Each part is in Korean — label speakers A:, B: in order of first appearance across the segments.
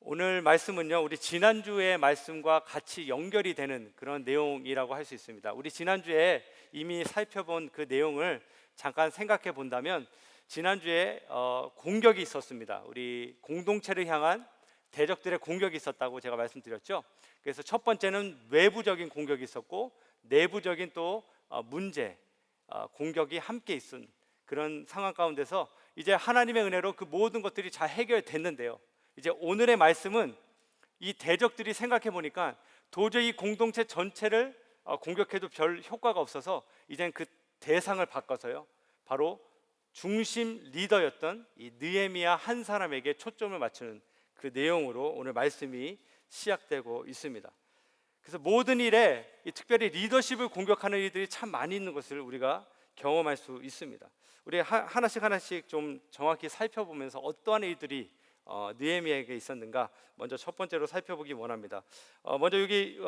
A: 오늘 말씀은요, 우리 지난주의 말씀과 같이 연결이 되는 그런 내용이라고 할 수 있습니다. 우리 지난주에 이미 살펴본 그 내용을 잠깐 생각해 본다면, 지난주에 공격이 있었습니다. 우리 공동체를 향한 대적들의 공격이 있었다고 제가 말씀드렸죠. 그래서 첫 번째는 외부적인 공격이 있었고, 내부적인 또 문제, 공격이 함께 있은 그런 상황 가운데서 이제 하나님의 은혜로 그 모든 것들이 잘 해결됐는데요, 이제 오늘의 말씀은 이 대적들이 생각해 보니까 도저히 공동체 전체를 공격해도 별 효과가 없어서 이젠 그 대상을 바꿔서요, 바로 중심 리더였던 이 느헤미야 한 사람에게 초점을 맞추는 그 내용으로 오늘 말씀이 시작되고 있습니다. 그래서 모든 일에 특별히 리더십을 공격하는 일들이 참 많이 있는 것을 우리가 경험할 수 있습니다. 우리 하나씩 좀 정확히 살펴보면서 어떠한 일들이 느헤미야에게 있었는가 먼저 첫 번째로 살펴보기 원합니다. 먼저 여기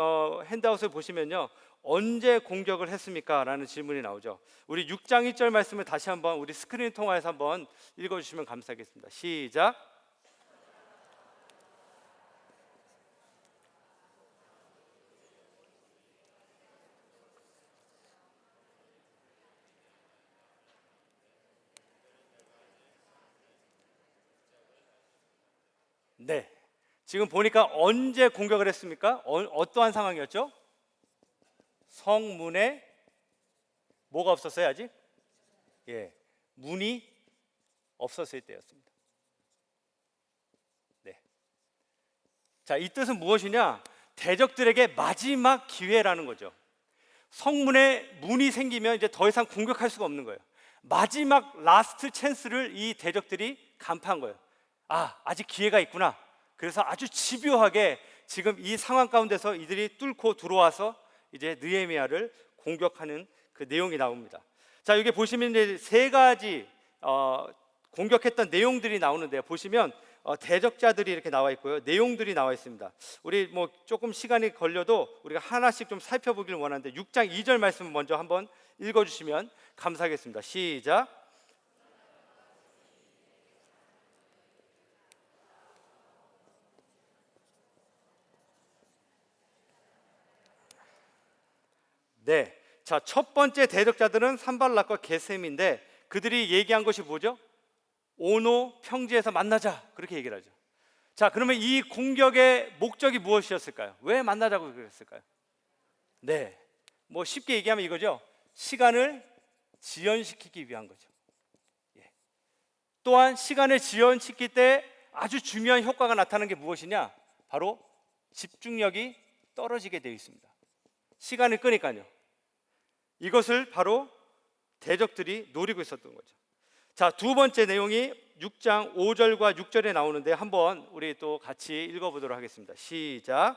A: 핸드아웃을 보시면요, 언제 공격을 했습니까? 라는 질문이 나오죠. 우리 6장 1절 말씀을 다시 한번 우리 스크린 통화에서 한번 읽어주시면 감사하겠습니다. 시작. 네, 지금 보니까 언제 공격을 했습니까? 어떠한 상황이었죠? 성문에 뭐가 없었어요? 아직? 문이 없었을 때였습니다. 네. 자, 이 뜻은 무엇이냐? 대적들에게 마지막 기회라는 거죠. 성문에 문이 생기면 이제 더 이상 공격할 수가 없는 거예요. 마지막 라스트 찬스를 이 대적들이 간파한 거예요. 아직 기회가 있구나. 그래서 아주 집요하게 지금 이 상황 가운데서 이들이 뚫고 들어와서 이제 느헤미야를 공격하는 그 내용이 나옵니다. 자, 여기 보시면 이제 세 가지 공격했던 내용들이 나오는데요. 보시면 대적자들이 이렇게 나와 있고요, 내용들이 나와 있습니다. 우리 뭐 조금 시간이 걸려도 우리가 하나씩 좀 살펴보길 원하는데 6장 2절 말씀 먼저 한번 읽어주시면 감사하겠습니다. 시작. 네, 자, 첫 번째 대적자들은 산발락과 게셈인데 그들이 얘기한 것이 뭐죠? 오노 평지에서 만나자, 그렇게 얘기를 하죠. 자, 그러면 이 공격의 목적이 무엇이었을까요? 왜 만나자고 그랬을까요? 네, 뭐 쉽게 얘기하면 이거죠. 시간을 지연시키기 위한 거죠. 또한 시간을 지연시킬 때 아주 중요한 효과가 나타나는 게 무엇이냐? 바로 집중력이 떨어지게 되어 있습니다. 시간을 끄니까요. 이것을 바로 대적들이 노리고 있었던 거죠. 자, 두 번째 내용이 6장 5절과 6절에 나오는데 한번 우리 또 같이 읽어보도록 하겠습니다. 시작.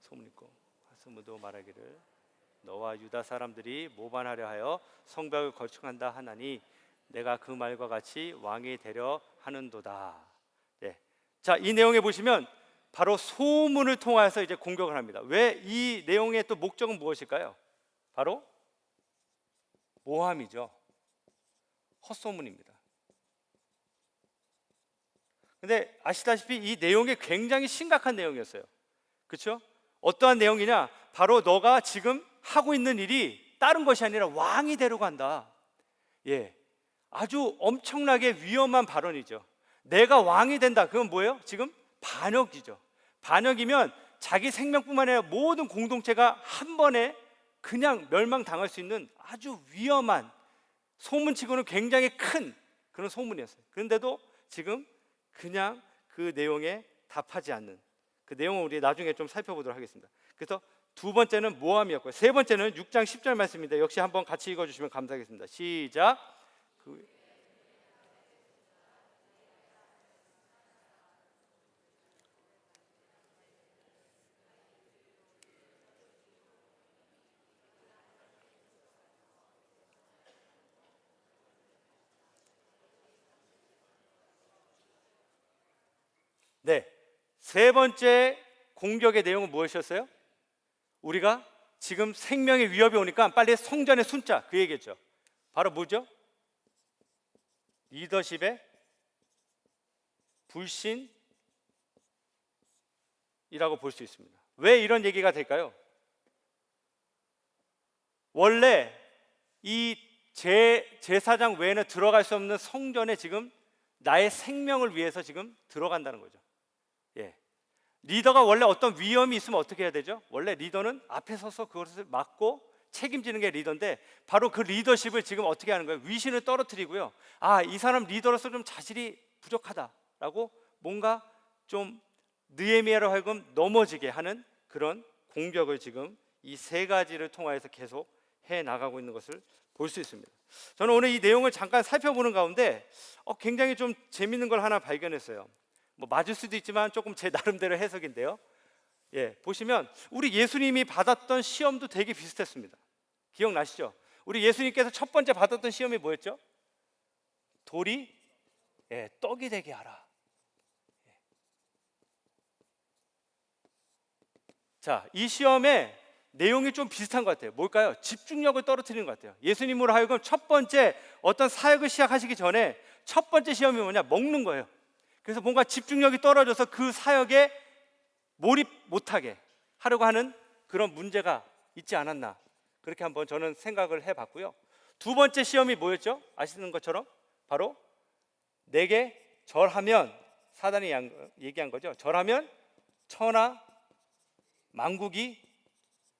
A: 소문 있고 하스무도 말하기를 너와 유다 사람들이 모반하려 하여 성벽을 건축한다 하나니 내가 그 말과 같이 왕이 되려 하는도다. 네. 자, 이 내용에 보시면 바로 소문을 통해서 이제 공격을 합니다. 왜 이 내용의 또 목적은 무엇일까요? 바로 모함이죠. 헛소문입니다. 근데 아시다시피 이 내용이 굉장히 심각한 내용이었어요. 그렇죠? 어떠한 내용이냐? 바로 너가 지금 하고 있는 일이 다른 것이 아니라 왕이 되려고 한다. 아주 엄청나게 위험한 발언이죠. 내가 왕이 된다. 그건 뭐예요? 지금 반역이죠. 반역이면 자기 생명뿐만 아니라 모든 공동체가 한 번에 그냥 멸망당할 수 있는 아주 위험한, 소문치고는 굉장히 큰 그런 소문이었어요. 그런데도 지금 그냥 그 내용에 답하지 않는 그 내용을 우리 나중에 좀 살펴보도록 하겠습니다. 그래서 두 번째는 모함이었고요. 세 번째는 6장 10절 말씀입니다. 역시 한번 같이 읽어주시면 감사하겠습니다. 시작. 네, 세 번째 공격의 내용은 무엇이었어요? 우리가 지금 생명의 위협이 오니까 빨리 성전에 숨자, 그 얘기죠. 바로 뭐죠? 리더십의 불신이라고 볼 수 있습니다. 왜 이런 얘기가 될까요? 원래 이 제사장 외에는 들어갈 수 없는 성전에 지금 나의 생명을 위해서 지금 들어간다는 거죠. 예. 리더가 원래 어떤 위험이 있으면 어떻게 해야 되죠? 원래 리더는 앞에 서서 그것을 막고 책임지는 게 리더인데, 바로 그 리더십을 지금 어떻게 하는 거예요? 위신을 떨어뜨리고요. 아, 이 사람 리더로서 좀 자질이 부족하다라고 뭔가 좀 느헤미야로 하여금 넘어지게 하는 그런 공격을 지금 이 세 가지를 통하여서 계속 해 나가고 있는 것을 볼 수 있습니다. 저는 오늘 이 내용을 잠깐 살펴보는 가운데 굉장히 좀 재밌는 걸 하나 발견했어요. 뭐 맞을 수도 있지만 조금 제 나름대로 해석인데요. 예, 보시면 우리 예수님이 받았던 시험도 되게 비슷했습니다. 기억나시죠? 우리 예수님께서 첫 번째 받았던 시험이 뭐였죠? 돌이 떡이 되게 하라. 자, 이 시험의 내용이 좀 비슷한 것 같아요. 뭘까요? 집중력을 떨어뜨리는 것 같아요. 예수님으로 하여금 첫 번째 어떤 사역을 시작하시기 전에 첫 번째 시험이 뭐냐? 먹는 거예요. 그래서 뭔가 집중력이 떨어져서 그 사역에 몰입 못하게 하려고 하는 그런 문제가 있지 않았나, 그렇게 한번 저는 생각을 해봤고요. 두 번째 시험이 뭐였죠? 아시는 것처럼 바로 내게 절하면, 사단이 얘기한 거죠. 절하면 천하 만국이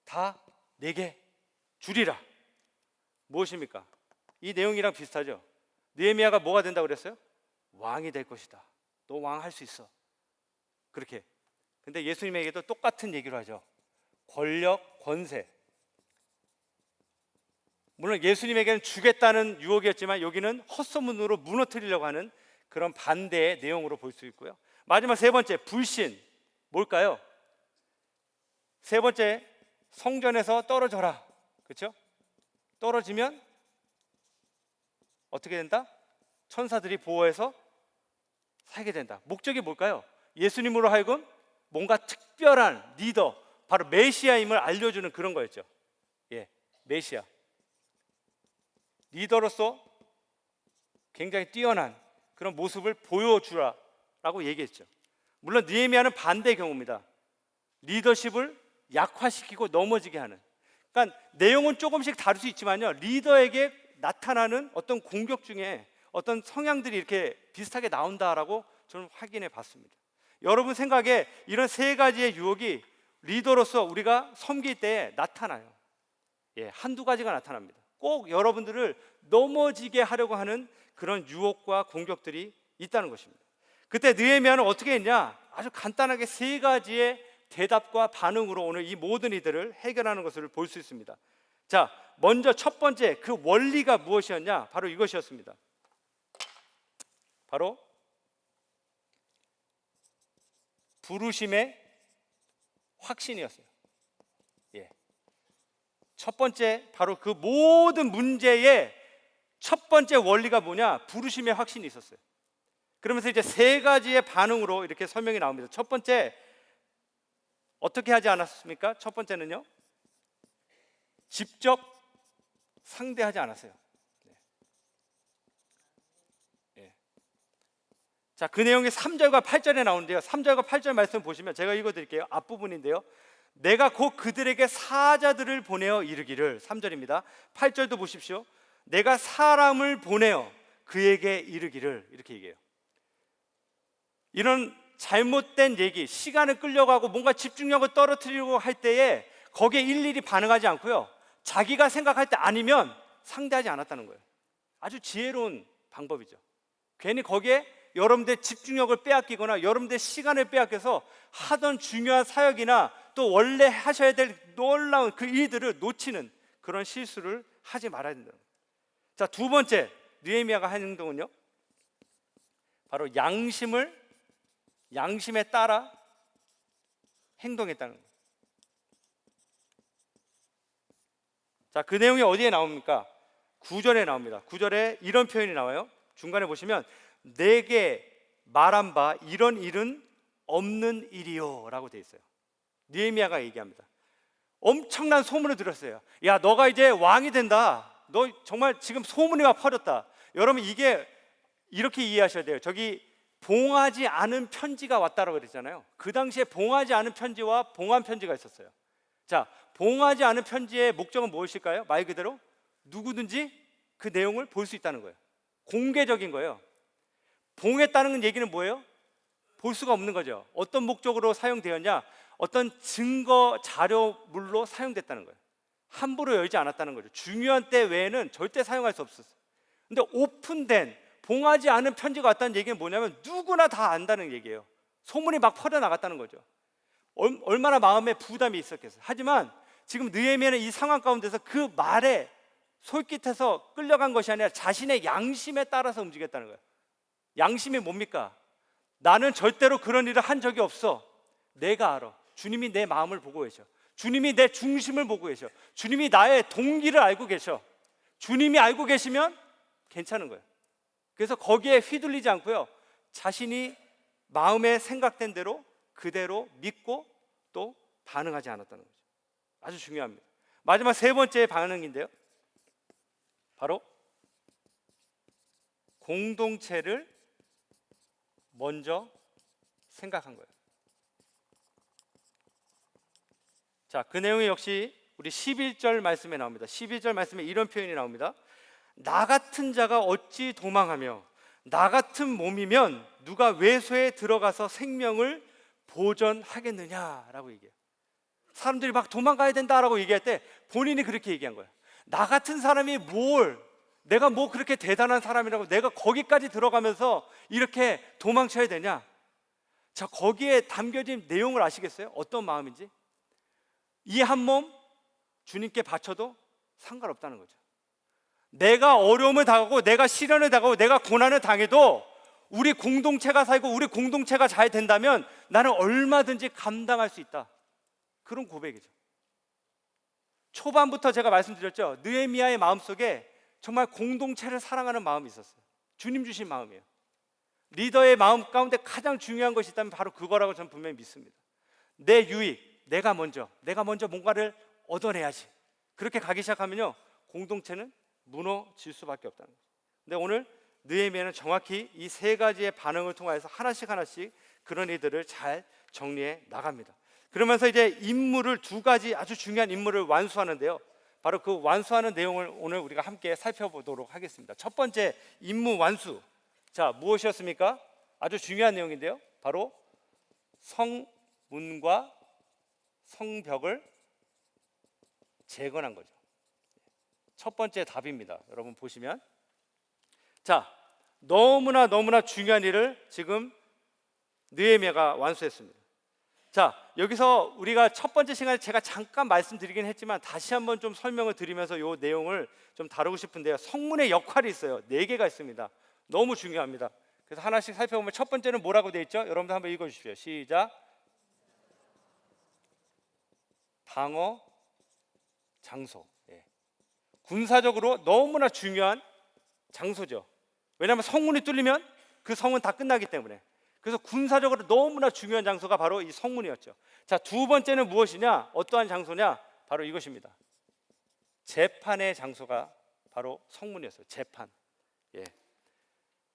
A: 다 내게 주리라. 무엇입니까? 이 내용이랑 비슷하죠. 느헤미야가 뭐가 된다고 그랬어요? 왕이 될 것이다. 너 왕 할 수 있어. 그렇게. 근데 예수님에게도 똑같은 얘기를 하죠. 권력, 권세. 물론 예수님에게는 주겠다는 유혹이었지만 여기는 헛소문으로 무너뜨리려고 하는 그런 반대의 내용으로 볼 수 있고요. 마지막 세 번째, 불신. 뭘까요? 세 번째, 성전에서 떨어져라. 그렇죠? 떨어지면 어떻게 된다? 천사들이 보호해서 살게 된다. 목적이 뭘까요? 예수님으로 하여금 뭔가 특별한 리더, 바로 메시아임을 알려주는 그런 거였죠. 예, 메시아. 리더로서 굉장히 뛰어난 그런 모습을 보여주라라고 얘기했죠. 물론 느헤미야는 반대의 경우입니다. 리더십을 약화시키고 넘어지게 하는. 그러니까 내용은 조금씩 다를 수 있지만요, 리더에게 나타나는 어떤 공격 중에 어떤 성향들이 이렇게 비슷하게 나온다라고 저는 확인해 봤습니다. 여러분 생각에 이런 세 가지의 유혹이 리더로서 우리가 섬길 때 나타나요. 예, 한두 가지가 나타납니다. 꼭 여러분들을 넘어지게 하려고 하는 그런 유혹과 공격들이 있다는 것입니다. 그때 느헤미야는 어떻게 했냐? 아주 간단하게 세 가지의 대답과 반응으로 오늘 이 모든 이들을 해결하는 것을 볼 수 있습니다. 자, 먼저 첫 번째 그 원리가 무엇이었냐? 바로 이것이었습니다. 바로 부르심의 확신이었어요. 예. 첫 번째, 바로 그 모든 문제의 첫 번째 원리가 뭐냐? 부르심의 확신이 있었어요. 그러면서 이제 세 가지의 반응으로 이렇게 설명이 나옵니다. 첫 번째, 어떻게 하지 않았습니까? 첫 번째는요, 직접 상대하지 않았어요. 자, 그 내용이 3절과 8절에 나오는데요, 3절과 8절 말씀 보시면 제가 읽어드릴게요. 앞부분인데요. 내가 곧 그들에게 사자들을 보내어 이르기를, 3절입니다. 8절도 보십시오. 내가 사람을 보내어 그에게 이르기를, 이렇게 얘기해요. 이런 잘못된 얘기, 시간을 끌려가고 뭔가 집중력을 떨어뜨리려고 할 때에 거기에 일일이 반응하지 않고요, 자기가 생각할 때 아니면 상대하지 않았다는 거예요. 아주 지혜로운 방법이죠. 괜히 거기에 여러분들의 집중력을 빼앗기거나 여러분들의 시간을 빼앗겨서 하던 중요한 사역이나 또 원래 하셔야 될 놀라운 그 일들을 놓치는 그런 실수를 하지 말아야 된다. 자, 두 번째 느헤미야가 한 행동은요, 바로 양심에 따라 행동했다는 거예요. 자, 그 내용이 어디에 나옵니까? 9절에 나옵니다. 9절에 이런 표현이 나와요. 중간에 보시면 내게 말한 바 이런 일은 없는 일이요 라고 되어 있어요. 느헤미야가 얘기합니다. 엄청난 소문을 들었어요. 야, 너가 이제 왕이 된다. 너 정말 지금 소문이 막 퍼졌다. 여러분, 이게 이렇게 이해하셔야 돼요. 저기 봉하지 않은 편지가 왔다라고 그랬잖아요. 그 당시에 봉하지 않은 편지와 봉한 편지가 있었어요. 자, 봉하지 않은 편지의 목적은 무엇일까요? 말 그대로 누구든지 그 내용을 볼 수 있다는 거예요. 공개적인 거예요. 봉했다는 얘기는 뭐예요? 볼 수가 없는 거죠. 어떤 목적으로 사용되었냐? 어떤 증거 자료물로 사용됐다는 거예요. 함부로 열지 않았다는 거죠. 중요한 때 외에는 절대 사용할 수 없었어요. 근데 오픈된 봉하지 않은 편지가 왔다는 얘기는 뭐냐면 누구나 다 안다는 얘기예요. 소문이 막 퍼져나갔다는 거죠. 얼마나 마음에 부담이 있었겠어요. 하지만 지금 느헤미야는 이 상황 가운데서 그 말에 솔깃해서 끌려간 것이 아니라 자신의 양심에 따라서 움직였다는 거예요. 양심이 뭡니까? 나는 절대로 그런 일을 한 적이 없어. 내가 알아. 주님이 내 마음을 보고 계셔. 주님이 내 중심을 보고 계셔. 주님이 나의 동기를 알고 계셔. 주님이 알고 계시면 괜찮은 거예요. 그래서 거기에 휘둘리지 않고요, 자신이 마음에 생각된 대로 그대로 믿고 또 반응하지 않았다는 거죠. 아주 중요합니다. 마지막 세 번째 반응인데요, 바로 공동체를 먼저 생각한 거예요. 자, 그 내용이 역시 우리 11절 말씀에 나옵니다. 11절 말씀에 이런 표현이 나옵니다. 나 같은 자가 어찌 도망하며 나 같은 몸이면 누가 외소에 들어가서 생명을 보전하겠느냐라고 얘기해요. 사람들이 막 도망가야 된다라고 얘기할 때 본인이 그렇게 얘기한 거예요. 나 같은 사람이 내가 뭐 그렇게 대단한 사람이라고 내가 거기까지 들어가면서 이렇게 도망쳐야 되냐? 자, 거기에 담겨진 내용을 아시겠어요? 어떤 마음인지? 이 한 몸 주님께 바쳐도 상관없다는 거죠. 내가 어려움을 당하고 내가 시련을 당하고 내가 고난을 당해도 우리 공동체가 살고 우리 공동체가 잘 된다면 나는 얼마든지 감당할 수 있다. 그런 고백이죠. 초반부터 제가 말씀드렸죠. 느헤미야의 마음속에 정말 공동체를 사랑하는 마음이 있었어요. 주님 주신 마음이에요. 리더의 마음 가운데 가장 중요한 것이 있다면 바로 그거라고 저는 분명히 믿습니다. 내 유익, 내가 먼저 뭔가를 얻어내야지. 그렇게 가기 시작하면요, 공동체는 무너질 수밖에 없다는 거죠. 근데 오늘 느헤미야는 정확히 이 세 가지의 반응을 통해서 하나씩 그런 일들을 잘 정리해 나갑니다. 그러면서 이제 두 가지 아주 중요한 임무를 완수하는데요, 바로 그 완수하는 내용을 오늘 우리가 함께 살펴보도록 하겠습니다. 첫 번째 임무 완수. 자, 무엇이었습니까? 아주 중요한 내용인데요, 바로 성문과 성벽을 재건한 거죠. 첫 번째 답입니다. 여러분 보시면, 자, 너무나 중요한 일을 지금 느헤미야가 완수했습니다. 자, 여기서 우리가 첫 번째 시간에 제가 잠깐 말씀드리긴 했지만 다시 한번 좀 설명을 드리면서 이 내용을 좀 다루고 싶은데요, 성문의 역할이 있어요. 4개가 있습니다. 너무 중요합니다. 그래서 하나씩 살펴보면 첫 번째는 뭐라고 되어 있죠? 여러분들 한번 읽어주십시오. 시작. 방어 장소. 군사적으로 너무나 중요한 장소죠. 왜냐하면 성문이 뚫리면 그 성은 다 끝나기 때문에. 그래서 군사적으로 너무나 중요한 장소가 바로 이 성문이었죠. 자, 두 번째는 무엇이냐? 어떠한 장소냐? 바로 이것입니다. 재판의 장소가 바로 성문이었어요. 재판.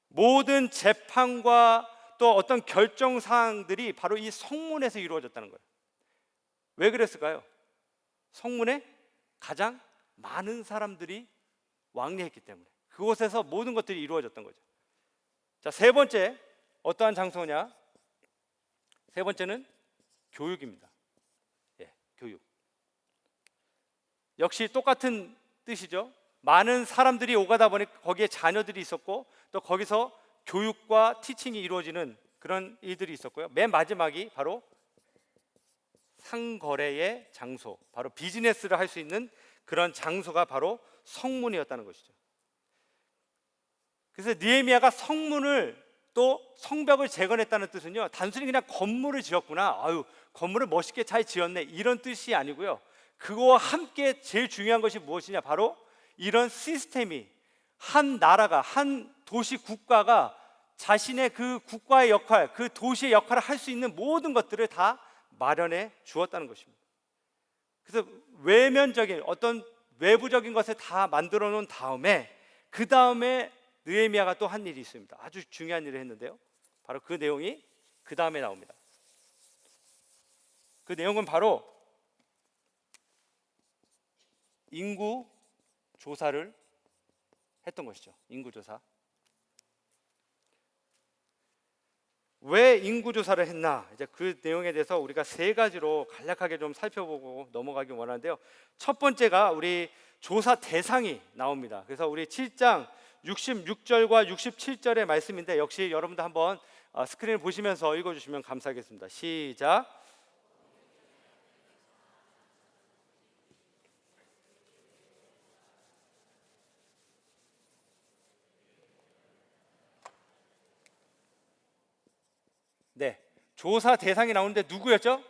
A: 모든 재판과 또 어떤 결정 사항들이 바로 이 성문에서 이루어졌다는 거예요. 왜 그랬을까요? 성문에 가장 많은 사람들이 왕래했기 때문에 그곳에서 모든 것들이 이루어졌던 거죠. 자, 세 번째 어떠한 장소냐? 세 번째는 교육입니다. 교육. 역시 똑같은 뜻이죠. 많은 사람들이 오가다 보니 거기에 자녀들이 있었고 또 거기서 교육과 티칭이 이루어지는 그런 일들이 있었고요. 맨 마지막이 바로 상거래의 장소, 바로 비즈니스를 할 수 있는 그런 장소가 바로 성문이었다는 것이죠. 그래서 느헤미야가 성문을 또 성벽을 재건했다는 뜻은요, 단순히 그냥 건물을 지었구나, 건물을 멋있게 잘 지었네, 이런 뜻이 아니고요, 그거와 함께 제일 중요한 것이 무엇이냐, 바로 이런 시스템이 한 나라가, 한 도시 국가가 자신의 그 국가의 역할, 그 도시의 역할을 할 수 있는 모든 것들을 다 마련해 주었다는 것입니다. 그래서 외면적인 어떤 외부적인 것을 다 만들어 놓은 다음에 그 다음에 느헤미야가 또 한 일이 있습니다. 아주 중요한 일을 했는데요. 바로 그 내용이 그 다음에 나옵니다. 그 내용은 바로 인구 조사를 했던 것이죠. 인구 조사. 왜 인구 조사를 했나? 이제 그 내용에 대해서 우리가 세 가지로 간략하게 좀 살펴보고 넘어가기 원하는데요. 첫 번째가 우리 조사 대상이 나옵니다. 그래서 우리 7장 66절과 67절의 말씀인데 역시 여러분도 한번 스크린을 보시면서 읽어주시면 감사하겠습니다. 시작. 네, 조사 대상이 나오는데 누구였죠?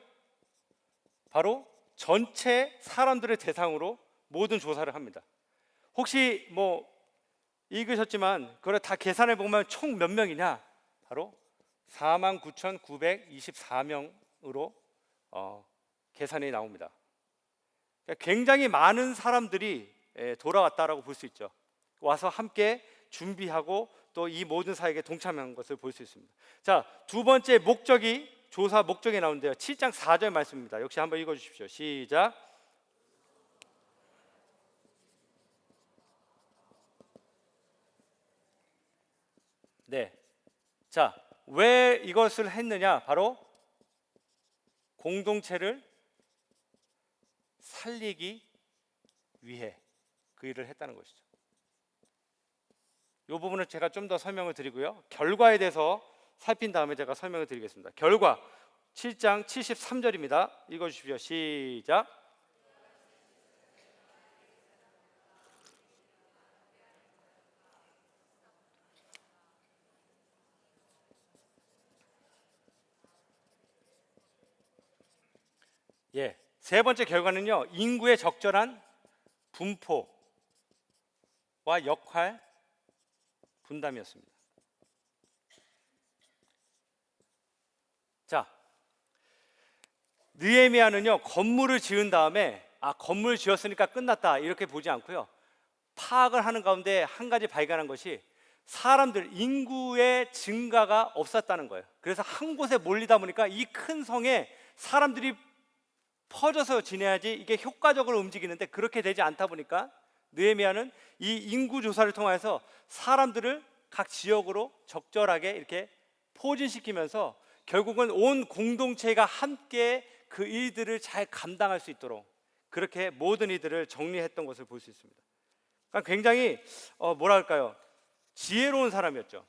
A: 바로 전체 사람들을 대상으로 모든 조사를 합니다. 혹시 뭐 읽으셨지만 그걸 다 계산해 보면 총 몇 명이냐? 바로 49,924명으로 계산이 나옵니다. 그러니까 굉장히 많은 사람들이 돌아왔다라고 볼 수 있죠. 와서 함께 준비하고 또 이 모든 사역에 동참한 것을 볼 수 있습니다. 자, 두 번째 목적이 조사 목적에 나오는데요. 7장 4절 말씀입니다. 역시 한번 읽어 주십시오. 시작. 네. 자, 왜 이것을 했느냐? 바로 공동체를 살리기 위해 그 일을 했다는 것이죠. 이 부분을 제가 좀 더 설명을 드리고요. 결과에 대해서 살핀 다음에 제가 설명을 드리겠습니다. 결과 7장 73절입니다. 읽어 주십시오. 시작. 예. 세 번째 결과는요. 인구의 적절한 분포와 역할 분담이었습니다. 자, 느헤미야는요 건물을 지은 다음에 건물 지었으니까 끝났다 이렇게 보지 않고요, 파악을 하는 가운데 한 가지 발견한 것이 사람들 인구의 증가가 없었다는 거예요. 그래서 한 곳에 몰리다 보니까 이 큰 성에 사람들이 퍼져서 지내야지 이게 효과적으로 움직이는데 그렇게 되지 않다 보니까 느헤미야는 이 인구 조사를 통해서 사람들을 각 지역으로 적절하게 이렇게 포진시키면서 결국은 온 공동체가 함께 그 일들을 잘 감당할 수 있도록 그렇게 모든 이들을 정리했던 것을 볼 수 있습니다. 그러니까 굉장히 뭐랄까요, 지혜로운 사람이었죠.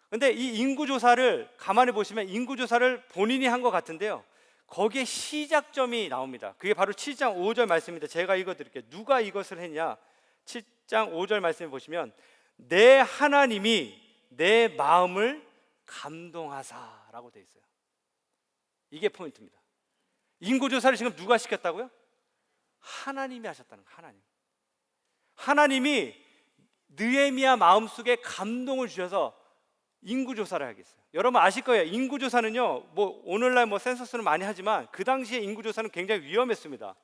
A: 근데 이 인구조사를 가만히 보시면 인구조사를 본인이 한 것 같은데요, 거기에 시작점이 나옵니다. 그게 바로 7장 5절 말씀입니다. 제가 읽어드릴게요. 누가 이것을 했냐? 7장 5절 말씀을 보시면 내 하나님이 내 마음을 감동하사라고 되어 있어요. 이게 포인트입니다. 인구조사를 지금 누가 시켰다고요? 하나님이 하셨다는 거예요. 하나님이 느헤미야 마음속에 감동을 주셔서 인구조사를 하겠어요. 여러분 아실 거예요. 인구조사는요, 뭐 오늘날 뭐 센서스는 많이 하지만 그 당시에 인구조사는 굉장히 위험했습니다.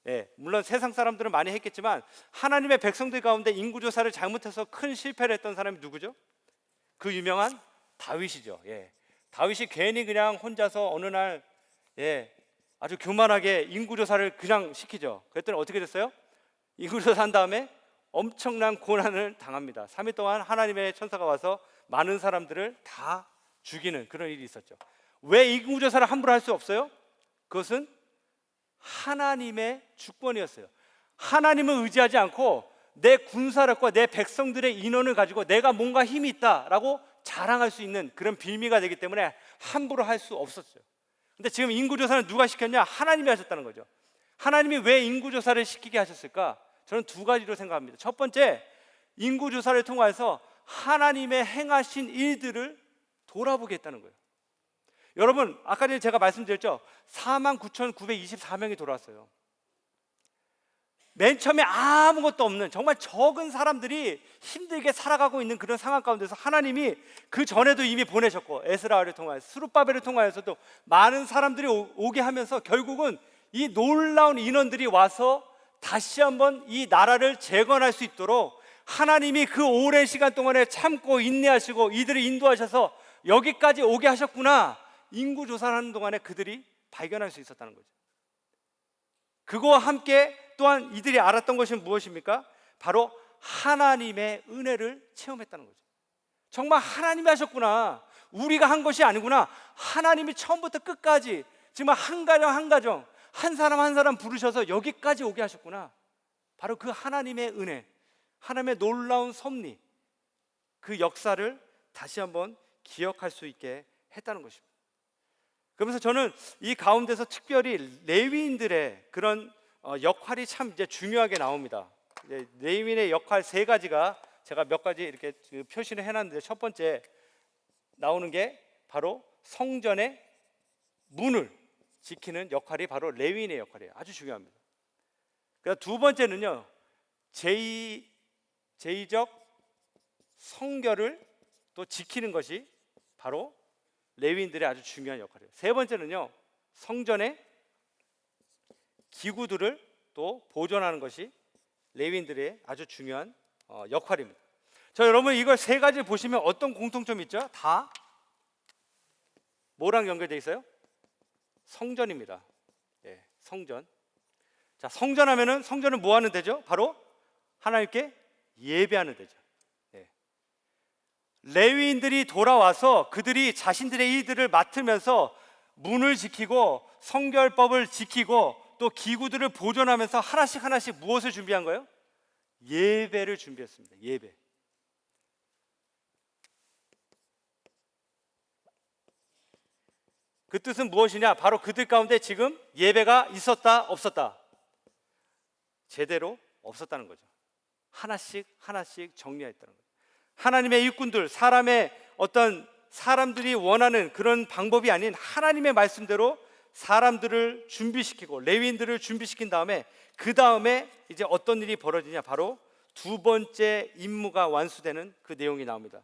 A: 예, 물론 세상 사람들은 많이 했겠지만 하나님의 백성들 가운데 인구조사를 잘못해서 큰 실패를 했던 사람이 누구죠? 그 유명한 다윗이죠. 예, 다윗이 괜히 그냥 혼자서 어느 날 아주 교만하게 인구조사를 그냥 시키죠. 그랬더니 어떻게 됐어요? 인구조사 한 다음에 엄청난 고난을 당합니다. 3일 동안 하나님의 천사가 와서 많은 사람들을 다 죽이는 그런 일이 있었죠. 왜 인구조사를 함부로 할 수 없어요? 그것은 하나님의 주권이었어요. 하나님을 의지하지 않고 내 군사력과 내 백성들의 인원을 가지고 내가 뭔가 힘이 있다라고 자랑할 수 있는 그런 빌미가 되기 때문에 함부로 할 수 없었어요. 근데 지금 인구조사는 누가 시켰냐? 하나님이 하셨다는 거죠. 하나님이 왜 인구조사를 시키게 하셨을까? 저는 두 가지로 생각합니다. 첫 번째, 인구조사를 통해서 하나님의 행하신 일들을 돌아보게 했다는 거예요. 여러분 아까 전에 제가 말씀드렸죠. 49,924명이 돌아왔어요. 맨 처음에 아무것도 없는 정말 적은 사람들이 힘들게 살아가고 있는 그런 상황 가운데서 하나님이 그 전에도 이미 보내셨고 에스라를 통하여서 스룹바벨을 통하여서도 많은 사람들이 오게 하면서 결국은 이 놀라운 인원들이 와서 다시 한번 이 나라를 재건할 수 있도록 하나님이 그 오랜 시간 동안에 참고 인내하시고 이들을 인도하셔서 여기까지 오게 하셨구나. 인구 조사를 하는 동안에 그들이 발견할 수 있었다는 거죠. 그거와 함께 또한 이들이 알았던 것이 무엇입니까? 바로 하나님의 은혜를 체험했다는 거죠. 정말 하나님이 하셨구나. 우리가 한 것이 아니구나. 하나님이 처음부터 끝까지 정말 한 가정 한 가정, 한 사람 한 사람 부르셔서 여기까지 오게 하셨구나. 바로 그 하나님의 은혜, 하나님의 놀라운 섭리, 그 역사를 다시 한번 기억할 수 있게 했다는 것입니다. 그러면서 저는 이 가운데서 특별히 레위인들의 그런 역할이 참 이제 중요하게 나옵니다. 레위인의 역할 세 가지가 제가 몇 가지 이렇게 표시를 해놨는데, 첫 번째 나오는 게 바로 성전의 문을 지키는 역할이 바로 레위인의 역할이에요. 아주 중요합니다. 그다음 두 번째는요, 제의적 성결을 또 지키는 것이 바로 레위인들의 아주 중요한 역할이에요. 세 번째는요, 성전의 기구들을 또 보존하는 것이 레위인들의 아주 중요한 역할입니다. 자, 여러분 이걸 세 가지를 보시면 어떤 공통점이 있죠? 다 뭐랑 연결되어 있어요? 성전입니다. 예, 성전. 자, 성전하면은 성전은 뭐 하는 데죠? 바로 하나님께 예배하는 데죠. 예. 레위인들이 돌아와서 그들이 자신들의 일들을 맡으면서 문을 지키고 성결법을 지키고 또 기구들을 보존하면서 하나씩 하나씩 무엇을 준비한 거예요? 예배를 준비했습니다. 예배. 그 뜻은 무엇이냐? 바로 그들 가운데 지금 예배가 있었다, 없었다? 제대로 없었다는 거죠. 하나씩 하나씩 정리했다는 거죠. 하나님의 일꾼들, 사람들이 원하는 그런 방법이 아닌 하나님의 말씀대로 사람들을 준비시키고 레위인들을 준비시킨 다음에 그 다음에 이제 어떤 일이 벌어지냐? 바로 두 번째 임무가 완수되는 그 내용이 나옵니다.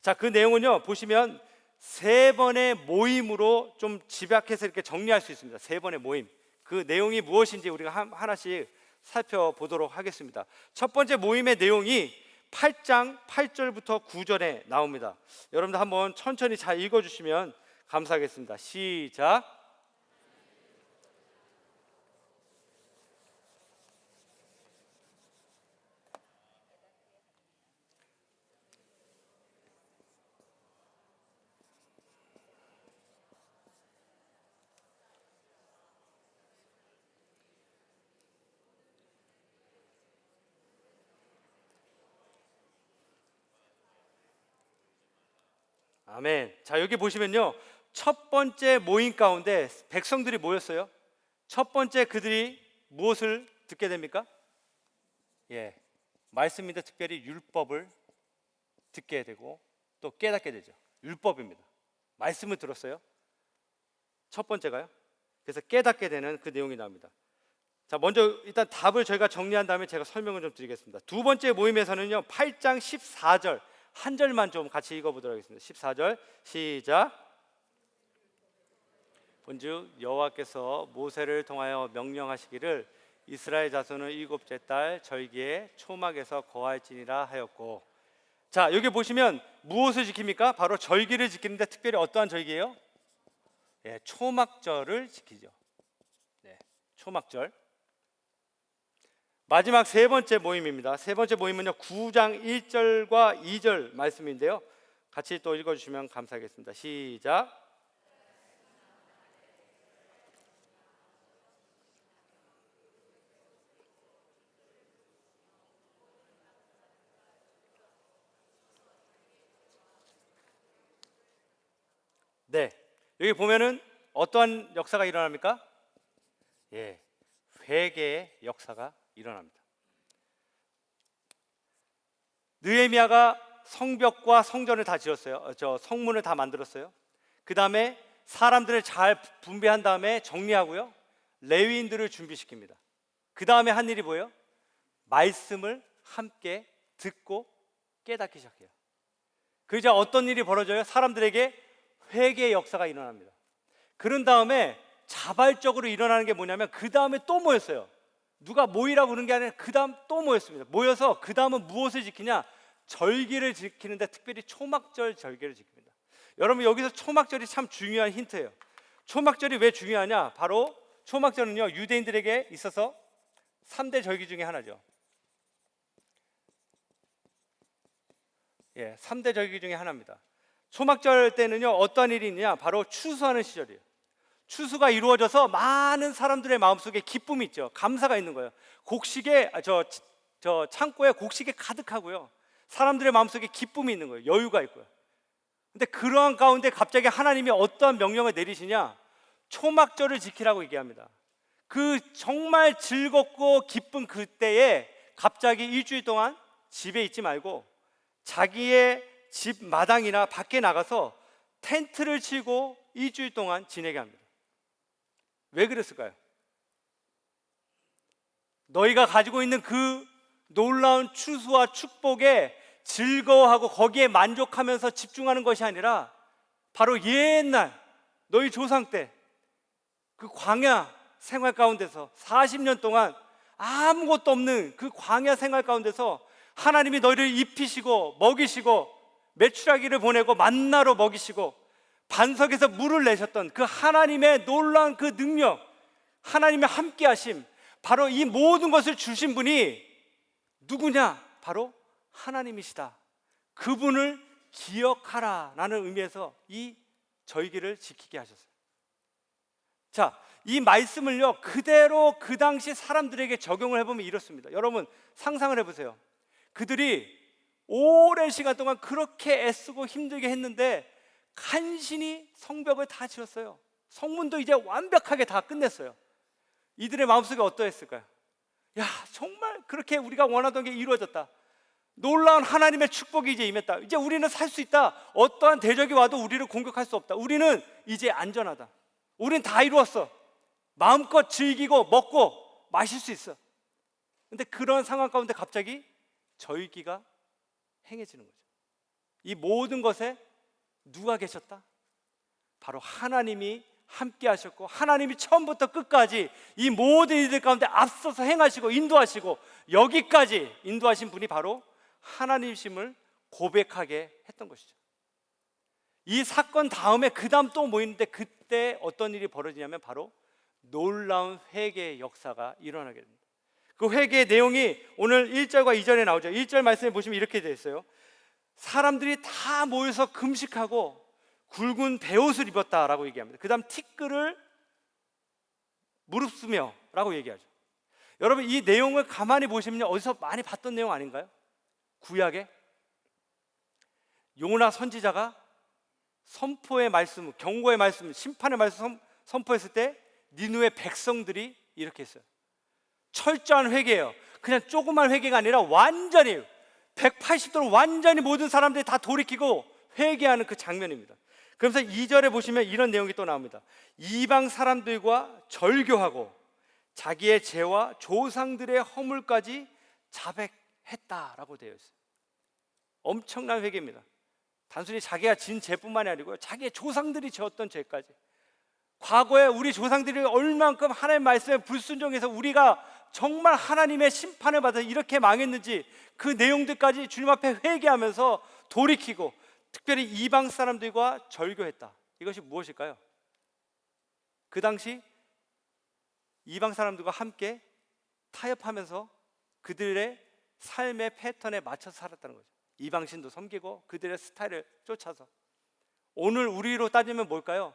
A: 자, 그 내용은요, 보시면 세 번의 모임으로 좀 집약해서 이렇게 정리할 수 있습니다. 세 번의 모임. 그 내용이 무엇인지 우리가 하나씩 살펴보도록 하겠습니다. 첫 번째 모임의 내용이 8장 8절부터 9절에 나옵니다. 여러분들 한번 천천히 잘 읽어주시면 감사하겠습니다. 시작. 아멘. 자, 여기 보시면요, 첫 번째 모임 가운데 백성들이 모였어요. 첫 번째 그들이 무엇을 듣게 됩니까? 예, 말씀인데 특별히 율법을 듣게 되고 또 깨닫게 되죠. 율법입니다. 말씀을 들었어요. 첫 번째가요. 그래서 깨닫게 되는 그 내용이 나옵니다. 자, 먼저 일단 답을 저희가 정리한 다음에 제가 설명을 좀 드리겠습니다. 두 번째 모임에서는요, 8장 14절 한 절만 좀 같이 읽어보도록 하겠습니다. 14절 시작. 본즉 여호와께서 모세를 통하여 명령하시기를 이스라엘 자손은 일곱째 달 절기에 초막에서 거할지니라 하였고. 자, 여기 보시면 무엇을 지킵니까? 바로 절기를 지키는데 특별히 어떠한 절기예요? 예, 초막절을 지키죠. 네, 초막절. 마지막 세 번째 모임입니다. 세 번째 모임은요, 9장 1절과 2절 말씀인데요, 같이 또 읽어주시면 감사하겠습니다. 시작. 네, 여기 보면은 어떠한 역사가 일어납니까? 예, 회개의 역사가 일어납니다. 느헤미야가 성벽과 성전을 다 지었어요. 성문을 다 만들었어요. 그 다음에 사람들을 잘 분배한 다음에 정리하고요, 레위인들을 준비시킵니다. 그 다음에 한 일이 뭐예요? 말씀을 함께 듣고 깨닫기 시작해요. 그 이제 어떤 일이 벌어져요? 사람들에게 회개의 역사가 일어납니다. 그런 다음에 자발적으로 일어나는 게 뭐냐면 그 다음에 또 모였어요. 누가 모이라고 그런 게 아니라 그 다음 또 모였습니다. 모여서 그 다음은 무엇을 지키냐? 절기를 지키는데 특별히 초막절 절기를 지킵니다. 여러분, 여기서 초막절이 참 중요한 힌트예요. 초막절이 왜 중요하냐? 바로 초막절은요, 유대인들에게 있어서 3대 절기 중에 하나죠. 3대 절기 중에 하나입니다. 초막절 때는요, 어떠한 일이 있느냐? 바로 추수하는 시절이에요. 추수가 이루어져서 많은 사람들의 마음속에 기쁨이 있죠. 감사가 있는 거예요. 곡식에 저 창고에 곡식이 가득하고요, 사람들의 마음속에 기쁨이 있는 거예요. 여유가 있고요. 근데 그러한 가운데 갑자기 하나님이 어떠한 명령을 내리시냐? 초막절을 지키라고 얘기합니다. 그 정말 즐겁고 기쁜 그때에 갑자기 일주일 동안 집에 있지 말고 자기의 집 마당이나 밖에 나가서 텐트를 치고 일주일 동안 지내게 합니다. 왜 그랬을까요? 너희가 가지고 있는 그 놀라운 추수와 축복에 즐거워하고 거기에 만족하면서 집중하는 것이 아니라 바로 옛날 너희 조상 때 그 광야 생활 가운데서 40년 동안 아무것도 없는 그 광야 생활 가운데서 하나님이 너희를 입히시고 먹이시고 메추라기를 보내고 만나로 먹이시고 반석에서 물을 내셨던 그 하나님의 놀라운 그 능력, 하나님의 함께하심, 바로 이 모든 것을 주신 분이 누구냐? 바로 하나님이시다. 그분을 기억하라라는 의미에서 이 절기를 지키게 하셨어요. 자, 이 말씀을요 그대로 그 당시 사람들에게 적용을 해보면 이렇습니다. 여러분, 상상을 해보세요. 그들이 오랜 시간 동안 그렇게 애쓰고 힘들게 했는데 간신히 성벽을 다 지었어요. 성문도 이제 완벽하게 다 끝냈어요. 이들의 마음속에 어떠했을까요? 야, 정말 그렇게 우리가 원하던 게 이루어졌다. 놀라운 하나님의 축복이 이제 임했다. 이제 우리는 살 수 있다. 어떠한 대적이 와도 우리를 공격할 수 없다. 우리는 이제 안전하다. 우리는 다 이루었어. 마음껏 즐기고 먹고 마실 수 있어. 근데 그런 상황 가운데 갑자기 절기가 행해지는 거죠. 이 모든 것에 누가 계셨다? 바로 하나님이 함께 하셨고, 하나님이 처음부터 끝까지 이 모든 일들 가운데 앞서서 행하시고 인도하시고 여기까지 인도하신 분이 바로 하나님이심을 고백하게 했던 것이죠. 이 사건 다음에 그 다음 또 모이는데 그때 어떤 일이 벌어지냐면 바로 놀라운 회개의 역사가 일어나게 됩니다. 그 회개의 내용이 오늘 1절과 2절에 나오죠. 1절 말씀에 보시면 이렇게 되어 있어요. 사람들이 다 모여서 금식하고 굵은 베옷을 입었다라고 얘기합니다. 그 다음 티끌을 무릅쓰며 라고 얘기하죠. 여러분, 이 내용을 가만히 보시면 어디서 많이 봤던 내용 아닌가요? 구약에 요나 선지자가 선포의 말씀, 경고의 말씀, 심판의 말씀 선포했을 때 니느웨 백성들이 이렇게 했어요. 철저한 회개예요. 그냥 조그만 회개가 아니라 완전히 180도로 완전히 모든 사람들이 다 돌이키고 회개하는 그 장면입니다. 그래서 2절에 보시면 이런 내용이 또 나옵니다. 이방 사람들과 절교하고 자기의 죄와 조상들의 허물까지 자백했다라고 되어 있어요. 엄청난 회개입니다. 단순히 자기가 진 죄뿐만이 아니고 자기의 조상들이 지었던 죄까지, 과거에 우리 조상들이 얼만큼 하나님의 말씀에 불순종해서 우리가 정말 하나님의 심판을 받아 이렇게 망했는지 그 내용들까지 주님 앞에 회개하면서 돌이키고 특별히 이방 사람들과 절교했다. 이것이 무엇일까요? 그 당시 이방 사람들과 함께 타협하면서 그들의 삶의 패턴에 맞춰서 살았다는 거죠. 이방신도 섬기고 그들의 스타일을 쫓아서. 오늘 우리로 따지면 뭘까요?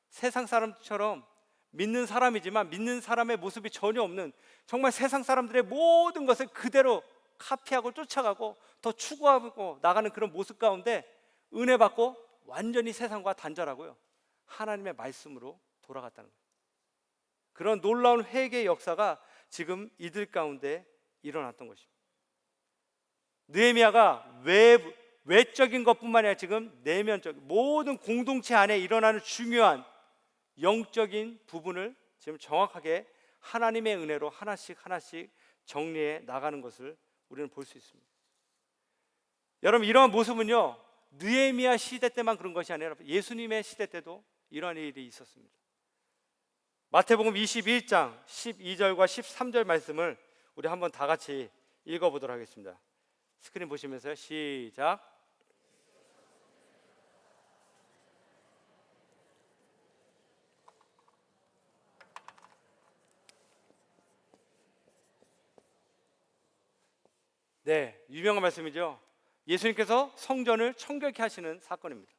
A: 세상 사람처럼 믿는 사람이지만 믿는 사람의 모습이 전혀 없는, 정말 세상 사람들의 모든 것을 그대로 카피하고 쫓아가고 더 추구하고 나가는 그런 모습 가운데 은혜 받고 완전히 세상과 단절하고요, 하나님의 말씀으로 돌아갔다는 거예요. 그런 놀라운 회개의 역사가 지금 이들 가운데 일어났던 것입니다. 느헤미야가 외적인 것뿐만 아니라 지금 내면적 모든 공동체 안에 일어나는 중요한 영적인 부분을 지금 정확하게 하나님의 은혜로 하나씩 정리해 나가는 것을 우리는 볼 수 있습니다. 여러분, 이러한 모습은요 느헤미야 시대 때만 그런 것이 아니라 예수님의 시대 때도 이러한 일이 있었습니다. 마태복음 21장 12절과 13절 말씀을 우리 한번 다 같이 읽어보도록 하겠습니다. 스크린 보시면서요. 시작. 네, 유명한 말씀이죠. 예수님께서 성전을 청결케 하시는 사건입니다.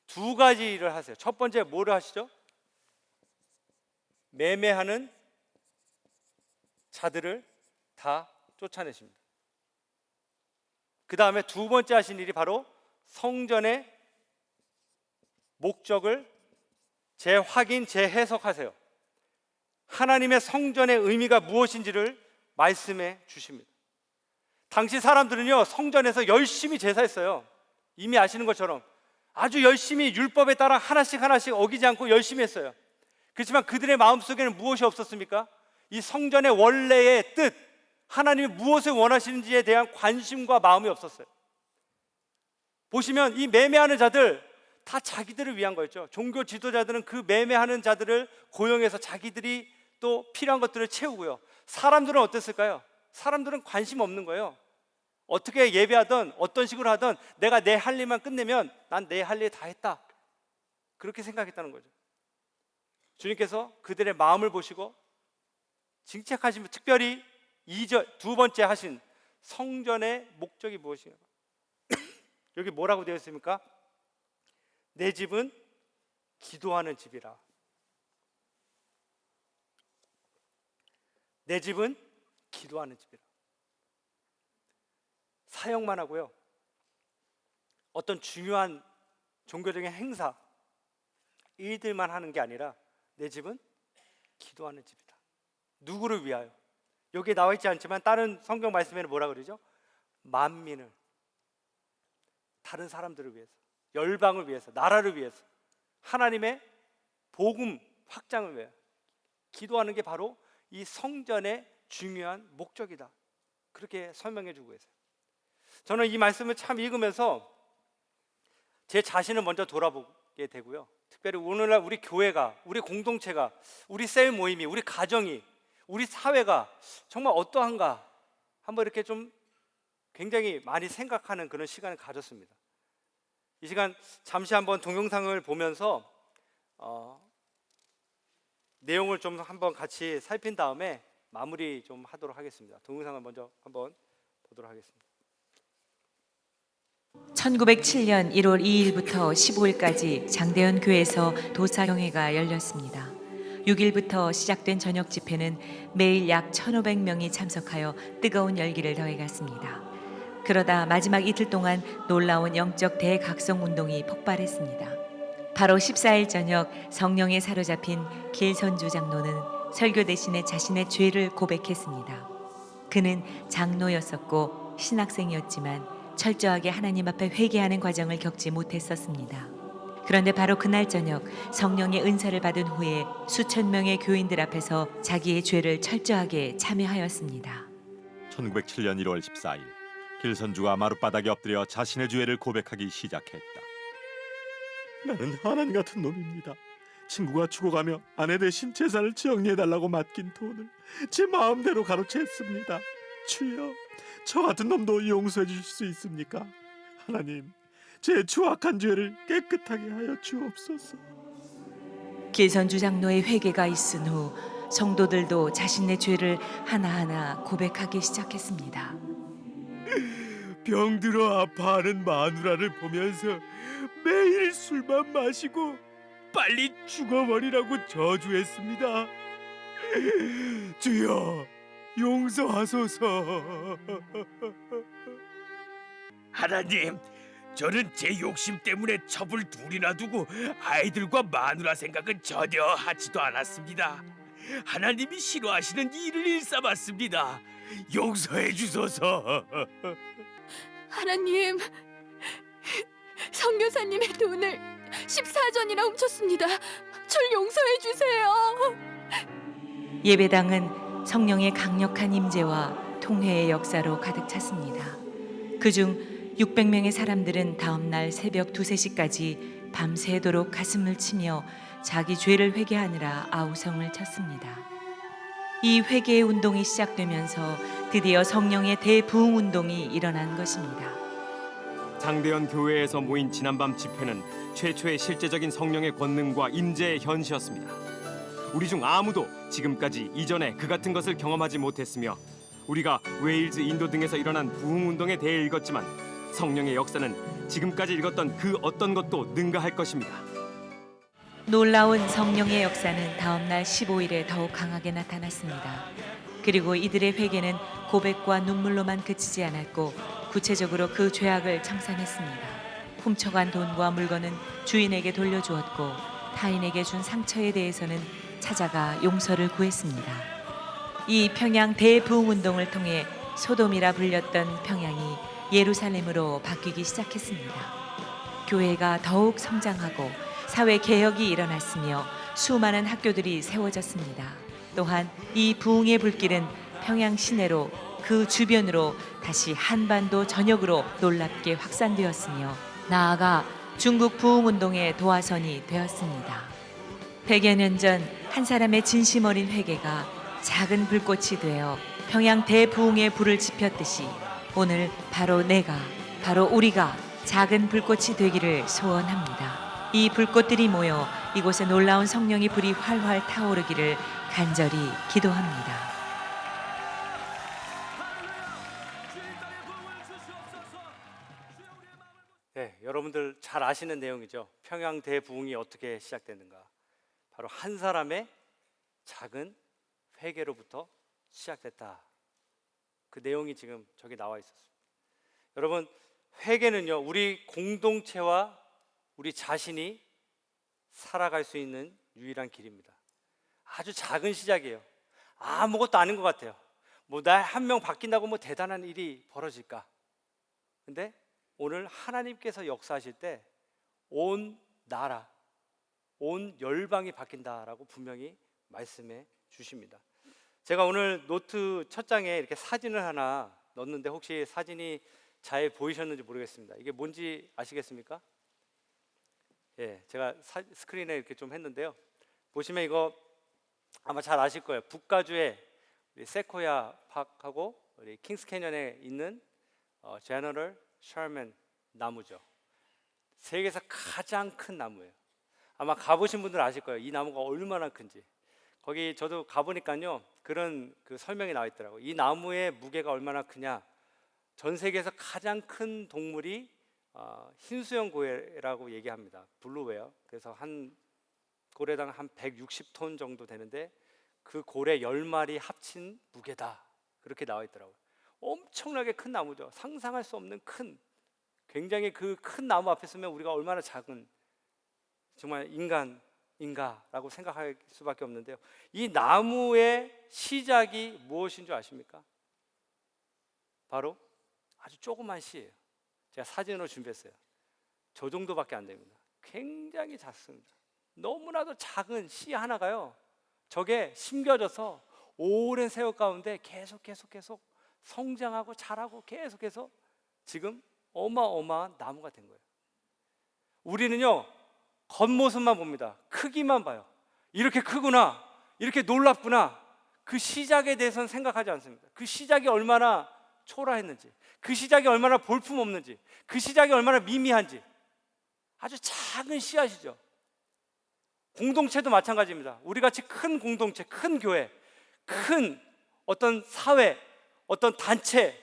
A: 두 가지 일을 하세요. 첫 번째 뭐를 하시죠? 매매하는 자들을 다 쫓아내십니다. 그 다음에 두 번째 하신 일이 바로 성전의 목적을 재확인, 재해석하세요. 하나님의 성전의 의미가 무엇인지를 말씀해 주십니다. 당시 사람들은요, 성전에서 열심히 제사했어요. 이미 아시는 것처럼 아주 열심히 율법에 따라 하나씩 어기지 않고 열심히 했어요. 그렇지만 그들의 마음속에는 무엇이 없었습니까? 이 성전의 원래의 뜻, 하나님이 무엇을 원하시는지에 대한 관심과 마음이 없었어요. 보시면 이 매매하는 자들 다 자기들을 위한 거였죠. 종교 지도자들은 그 매매하는 자들을 고용해서 자기들이 또 필요한 것들을 채우고요. 사람들은 어땠을까요? 사람들은 관심 없는 거예요. 어떻게 예배하든 어떤 식으로 하든 내가 내 할 일만 끝내면 난 내 할 일 다 했다, 그렇게 생각했다는 거죠. 주님께서 그들의 마음을 보시고 징책하시면 특별히 두 번째 하신 성전의 목적이 무엇이에요? 여기 뭐라고 되어 있습니까? 내 집은 기도하는 집이라. 내 집은 기도하는 집이라. 사역만 하고요, 어떤 중요한 종교적인 행사, 일들만 하는 게 아니라 내 집은 기도하는 집이다. 누구를 위하여? 여기에 나와 있지 않지만 다른 성경 말씀에는 뭐라 그러죠? 만민을, 다른 사람들을 위해서, 열방을 위해서, 나라를 위해서, 하나님의 복음 확장을 위해 기도하는 게 바로 이 성전의 중요한 목적이다, 그렇게 설명해 주고 계세요. 저는 이 말씀을 참 읽으면서 제 자신을 먼저 돌아보게 되고요, 특별히 오늘날 우리 교회가, 우리 공동체가, 우리 셀 모임이, 우리 가정이, 우리 사회가 정말 어떠한가 한번 이렇게 좀 굉장히 많이 생각하는 그런 시간을 가졌습니다. 이 시간 잠시 한번 동영상을 보면서 내용을 좀 한번 같이 살핀 다음에 마무리 좀 하도록 하겠습니다. 동영상을 먼저 한번 보도록 하겠습니다.
B: 1907년 1월 2일부터 15일까지 장대현 교회에서 도사경회가 열렸습니다. 6일부터 시작된 저녁 집회는 매일 약 1,500명이 참석하여 뜨거운 열기를 더해갔습니다. 그러다 마지막 이틀 동안 놀라운 영적 대각성 운동이 폭발했습니다. 바로 14일 저녁 성령에 사로잡힌 길선주 장로는 설교 대신에 자신의 죄를 고백했습니다. 그는 장로였었고 신학생이었지만 철저하게 하나님 앞에 회개하는 과정을 겪지 못했었습니다. 그런데 바로 그날 저녁 성령의 은사를 받은 후에 수천 명의 교인들 앞에서 자기의 죄를 철저하게 참여하였습니다.
C: 1907년 1월 14일 길선주가 마룻바닥에 엎드려 자신의 죄를 고백하기 시작했다.
D: 나는 하나님 같은 놈입니다. 친구가 죽어가며 아내 대신 재산을 정리해달라고 맡긴 돈을 제 마음대로 가로챘습니다. 주여, 저 같은 놈도 용서해 주실 수 있습니까? 하나님, 제 추악한 죄를 깨끗하게 하여 주옵소서.
B: 길선주 장로의 회개가 있은 후 성도들도 자신의 죄를 하나하나 고백하기 시작했습니다.
D: 병들어 아파하는 마누라를 보면서 매일 술만 마시고 빨리 죽어버리라고 저주했습니다. 주여, 용서하소서.
E: 하나님, 저는 제 욕심 때문에 첩을 둘이나 두고 아이들과 마누라 생각은 전혀 하지도 않았습니다. 하나님이 싫어하시는 일을 일삼았습니다. 용서해 주소서.
F: 하나님, 성교사님의 돈을 14전이나 훔쳤습니다. 절 용서해 주세요.
B: 예배당은 성령의 강력한 임재와 통회의 역사로 가득 찼습니다. 그중 600명의 사람들은 다음 날 새벽 2, 3시까지 밤새도록 가슴을 치며 자기 죄를 회개하느라 아우성을 쳤습니다. 이 회개의 운동이 시작되면서 드디어 성령의 대부흥 운동이 일어난 것입니다.
G: 장대현 교회에서 모인 지난밤 집회는 최초의 실제적인 성령의 권능과 임재의 현시였습니다. 우리 중 아무도 지금까지 이전에 그 같은 것을 경험하지 못했으며 우리가 웨일즈, 인도 등에서 일어난 부흥 운동에 대해 읽었지만 성령의 역사는 지금까지 읽었던 그 어떤 것도 능가할 것입니다.
B: 놀라운 성령의 역사는 다음 날 15일에 더욱 강하게 나타났습니다. 그리고 이들의 회개는 고백과 눈물로만 그치지 않았고 구체적으로 그 죄악을 청산했습니다. 훔쳐간 돈과 물건은 주인에게 돌려주었고 타인에게 준 상처에 대해서는 찾아가 용서를 구했습니다. 이 평양 대부흥 운동을 통해 소돔이라 불렸던 평양이 예루살렘으로 바뀌기 시작했습니다. 교회가 더욱 성장하고 사회 개혁이 일어났으며 수많은 학교들이 세워졌습니다. 또한 이 부흥의 불길은 평양 시내로 그 주변으로 다시 한반도 전역으로 놀랍게 확산되었으며 나아가 중국 부흥 운동의 도화선이 되었습니다. 100여 년 전 한 사람의 진심 어린 회개가 작은 불꽃이 되어 평양 대부흥의 불을 지폈듯이 오늘 바로 내가, 바로 우리가 작은 불꽃이 되기를 소원합니다. 이 불꽃들이 모여 이곳에 놀라운 성령의 불이 활활 타오르기를 간절히 기도합니다.
A: 네, 여러분들 잘 아시는 내용이죠. 평양 대부흥이 어떻게 시작됐는가? 바로 한 사람의 작은 회개로부터 시작됐다. 그 내용이 지금 저기 나와 있었습니다. 여러분, 회개는요, 우리 공동체와 우리 자신이 살아갈 수 있는 유일한 길입니다. 아주 작은 시작이에요. 아무것도 아닌 것 같아요. 뭐 나 한 명 바뀐다고 뭐 대단한 일이 벌어질까? 근데 오늘 하나님께서 역사하실 때 온 나라, 온 열방이 바뀐다라고 분명히 말씀해 주십니다. 제가 오늘 노트 첫 장에 이렇게 사진을 하나 넣었는데 혹시 사진이 잘 보이셨는지 모르겠습니다. 이게 뭔지 아시겠습니까? 예, 제가 스크린에 이렇게 좀 했는데요. 보시면 이거 아마 잘 아실 거예요. 북가주의 우리 세코야 파크하고 우리 킹스 캐년에 있는 제너럴 셔먼 나무죠. 세계에서 가장 큰 나무예요. 아마 가보신 분들 아실 거예요. 이 나무가 얼마나 큰지. 거기 저도 가보니까요, 그런 그 설명이 나와 있더라고요. 이 나무의 무게가 얼마나 크냐. 전 세계에서 가장 큰 동물이 흰수염 고래라고 얘기합니다. 블루웨어. 그래서 한 고래당 한 160톤 정도 되는데 그 고래 10마리 합친 무게다. 그렇게 나와 있더라고요. 엄청나게 큰 나무죠. 상상할 수 없는 큰, 굉장히 그 큰 나무 앞에 서면 우리가 얼마나 작은, 정말 인가라고 생각할 수밖에 없는데요. 이 나무의 시작이 무엇인 줄 아십니까? 바로 아주 조그만 씨예요. 제가 사진으로 준비했어요. 저 정도밖에 안 됩니다. 굉장히 작습니다. 너무나도 작은 씨 하나가요, 저게 심겨져서 오랜 세월 가운데 계속 성장하고 자라고 계속해서 지금 어마어마한 나무가 된 거예요. 우리는요, 겉모습만 봅니다. 크기만 봐요. 이렇게 크구나, 이렇게 놀랍구나. 그 시작에 대해서는 생각하지 않습니다. 그 시작이 얼마나 초라했는지, 그 시작이 얼마나 볼품없는지, 그 시작이 얼마나 미미한지. 아주 작은 씨앗이죠. 공동체도 마찬가지입니다. 우리같이 큰 공동체, 큰 교회, 큰 어떤 사회, 어떤 단체,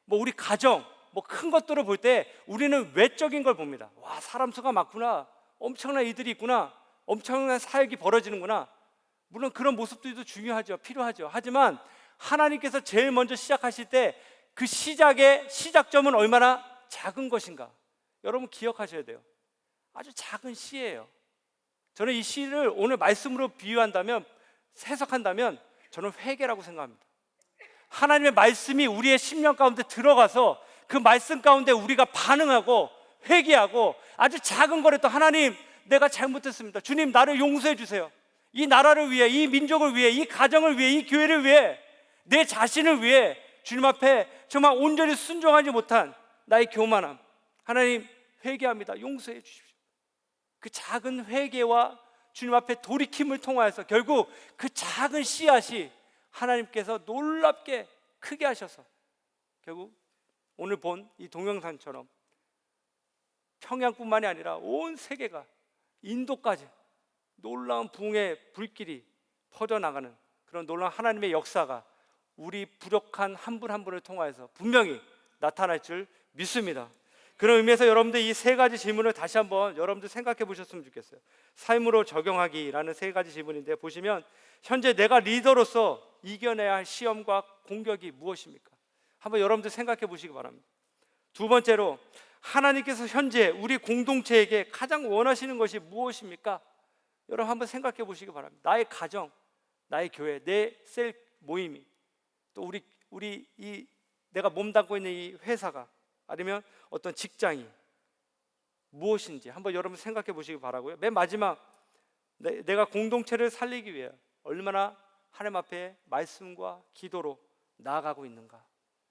A: 뭐 우리 가정, 뭐 큰 것들을 볼 때 우리는 외적인 걸 봅니다. 와, 사람 수가 많구나, 엄청난 이들이 있구나, 엄청난 사역이 벌어지는구나. 물론 그런 모습들도 중요하죠, 필요하죠. 하지만 하나님께서 제일 먼저 시작하실 때 그 시작의 시작점은 얼마나 작은 것인가, 여러분 기억하셔야 돼요. 아주 작은 씨예요. 저는 이 씨를 오늘 말씀으로 비유한다면, 해석한다면 저는 회개라고 생각합니다. 하나님의 말씀이 우리의 심령 가운데 들어가서 그 말씀 가운데 우리가 반응하고 회개하고 아주 작은 거라도, 하나님 내가 잘못했습니다, 주님 나를 용서해 주세요, 이 나라를 위해, 이 민족을 위해, 이 가정을 위해, 이 교회를 위해, 내 자신을 위해 주님 앞에 정말 온전히 순종하지 못한 나의 교만함, 하나님 회개합니다, 용서해 주십시오. 그 작은 회개와 주님 앞에 돌이킴을 통하여서 결국 그 작은 씨앗이 하나님께서 놀랍게 크게 하셔서 결국 오늘 본 이 동영상처럼 평양뿐만이 아니라 온 세계가 인도까지 놀라운 부흥의 불길이 퍼져나가는 그런 놀라운 하나님의 역사가 우리 부족한 한 분 한 분을 통하여서 분명히 나타날 줄 믿습니다. 그런 의미에서 여러분들 이 세 가지 질문을 다시 한번 여러분들 생각해 보셨으면 좋겠어요. 삶으로 적용하기라는 세 가지 질문인데, 보시면 현재 내가 리더로서 이겨내야 할 시험과 공격이 무엇입니까? 한번 여러분들 생각해 보시기 바랍니다. 두 번째로, 하나님께서 현재 우리 공동체에게 가장 원하시는 것이 무엇입니까? 여러분 한번 생각해 보시기 바랍니다. 나의 가정, 나의 교회, 내 셀 모임이, 또 내가 몸담고 있는 이 회사가, 아니면 어떤 직장이 무엇인지 한번 여러분 생각해 보시기 바라고요. 맨 마지막, 내가 공동체를 살리기 위해 얼마나 하나님 앞에 말씀과 기도로 나아가고 있는가.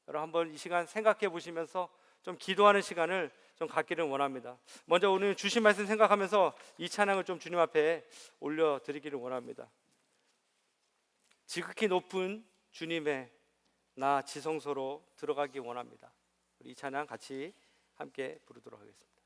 A: 여러분 한번 이 시간 생각해 보시면서 좀 기도하는 시간을 좀 갖기를 원합니다. 먼저 오늘 주신 말씀 생각하면서 이 찬양을 좀 주님 앞에 올려드리기를 원합니다. 지극히 높은 주님의 나 지성소로 들어가기 원합니다. 우리 이 찬양 같이 함께 부르도록 하겠습니다.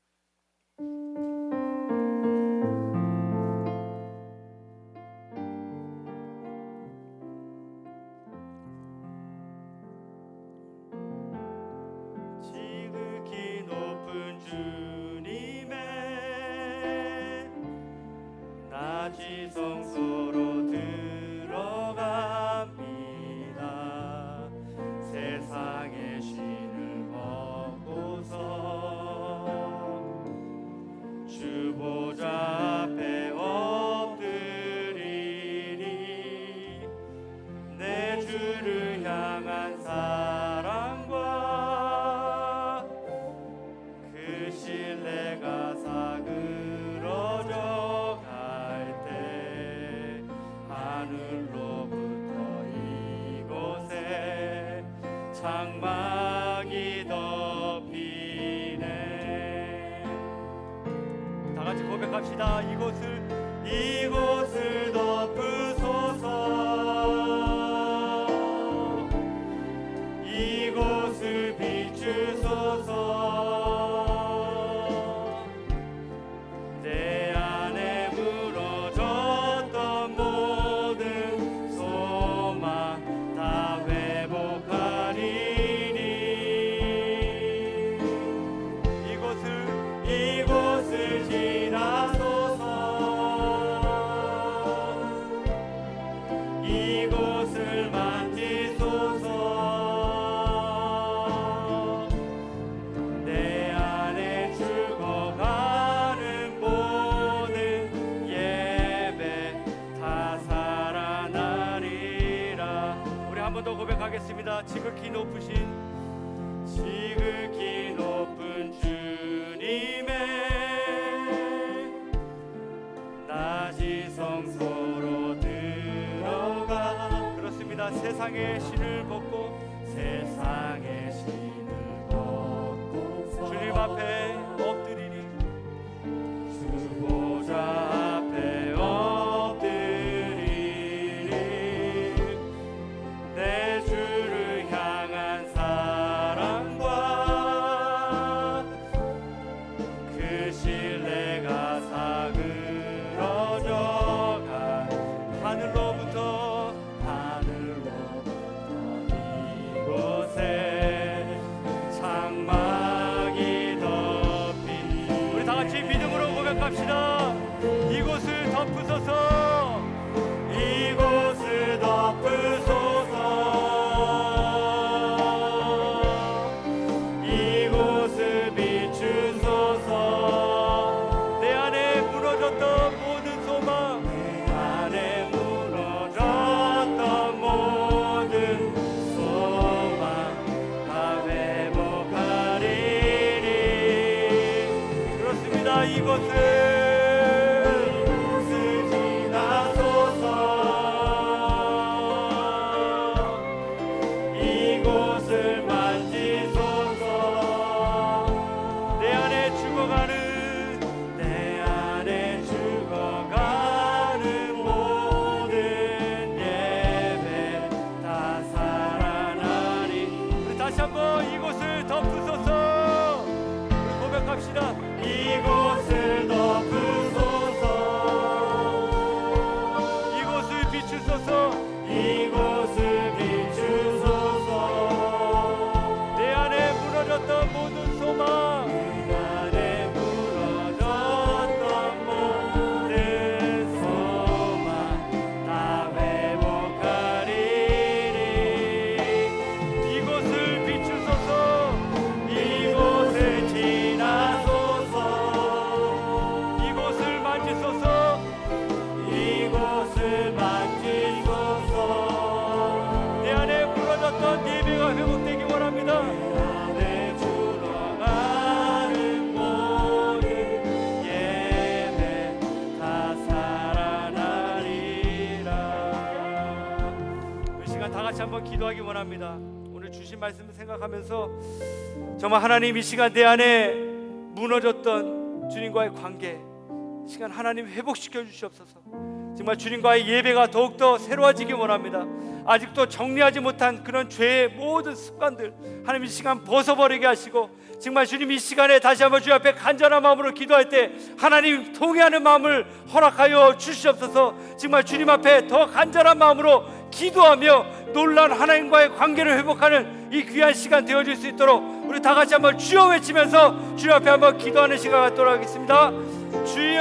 A: 지극히 높은 주님의 나 지성소로 들어갑니다. 세상의 신을 벗고서 주 보좌 앞에 엎드리니 내 주를 향한 사랑과 그 신뢰가 사그러져 갈 때 하늘로부터 이곳에 장막이 덮이네. 다 같이 고백합시다. 이곳을 덮으소서, 이곳을 비추소서. 내 안에 무너졌던 모든 소망 다 회복하리니 이곳을 지나소서, 이곳을 만지소서. 내 안에 죽어가는 모든 예배 다 살아나리라. 우리 한 번 더 고백하겠습니다. 지극히 높은 주님의 나 지성소로 들어가. 그렇습니다. 세상의 신을 벗고 주님 앞에 엎드리니 주 보좌 앞에 엎드리니 내 주를 향한 사랑과 그 신뢰가 사그러져 간 하늘로부터 이곳에 장막이 더 다 같이 한번 기도하기 원합니다. 오늘 주신 말씀을 생각하면서 정말 하나님 이 시간 내 안에 무너졌던 주님과의 관계 시간 하나님 회복시켜 주시옵소서. 정말 주님과의 예배가 더욱더 새로워지기 원합니다. 아직도 정리하지 못한 그런 죄의 모든 습관들 하나님 이 시간 벗어버리게 하시고, 정말 주님 이 시간에 다시 한번 주 앞에 간절한 마음으로 기도할 때 하나님 통회하는 마음을 허락하여 주시옵소서. 정말 주님 앞에 더 간절한 마음으로 기도하며 놀라운 하나님과의 관계를 회복하는 이 귀한 시간 되어질 수 있도록 우리 다 같이 한번 주여 외치면서 주님 앞에 한번 기도하는 시간 갖도록 하겠습니다. 주여